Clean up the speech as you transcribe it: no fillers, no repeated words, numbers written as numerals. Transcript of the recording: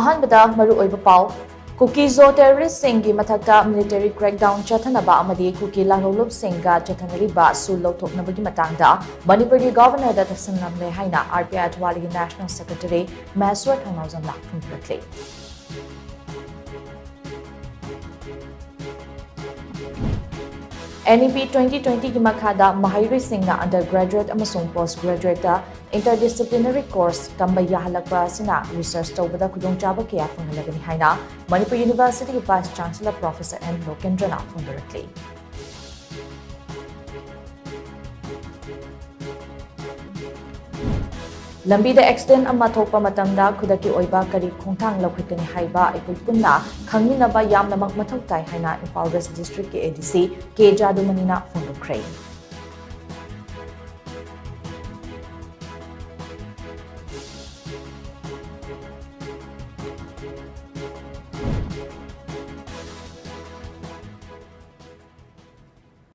ꯑꯍꯥꯟꯕꯗ ꯃꯔꯨꯑꯣꯏꯕ ꯄꯥꯎ ꯀꯨꯀꯤꯖꯣ ꯇꯦꯔꯣꯔꯤꯁꯁꯤꯡꯒꯤ ꯃꯊꯛꯇ ꯃꯤꯂꯤꯇꯔꯤ ꯀ꯭ꯔꯦꯛꯗꯥꯎꯟ ꯆꯠꯊꯅꯕ ꯑꯃꯗꯤ ꯀꯨꯀꯤ ꯂꯥꯜꯍꯧꯂꯨꯞꯁꯤꯡꯒ ꯆꯠꯊꯅꯔꯤꯕ ꯁꯨ ꯂꯧꯊꯣꯛꯅꯕꯒꯤ ꯃꯇꯥꯡꯗ ꯃꯅꯤꯄꯨꯔꯒꯤ ꯒꯚꯔꯅꯔꯗ ꯇꯛꯁꯤꯟꯅꯝꯂꯦ ꯍꯥꯏꯅ ꯑꯥꯔꯄꯤꯑꯥꯏ ꯑꯊꯋꯥꯂꯤꯒꯤ ꯅꯦꯁꯅꯦꯜ ꯁꯦꯀ꯭ꯔꯦꯇꯔꯤ ꯃꯍꯦꯁ꯭ꯋꯔ ꯊꯧꯅꯥꯎꯖꯝꯅ ꯐꯣꯡꯗꯣꯛꯂꯤ꯫ NEP 2020 makada mahairoisingna undergraduate amasung postgraduate interdisciplinary course tamba yahalakpa asina research tawbada khudongchaba kaya fanghalagani haina Manipuri University Vice Chancellor Professor N. Lokendrana phondorakli. Lambida accident ama thokpa matamda khudaki oiba kari khongthang laukhikani haiba aikoi punna khangminaba yamnamak mathau tai haina Imphal West District ke ADC K Jadumanina phondokhre.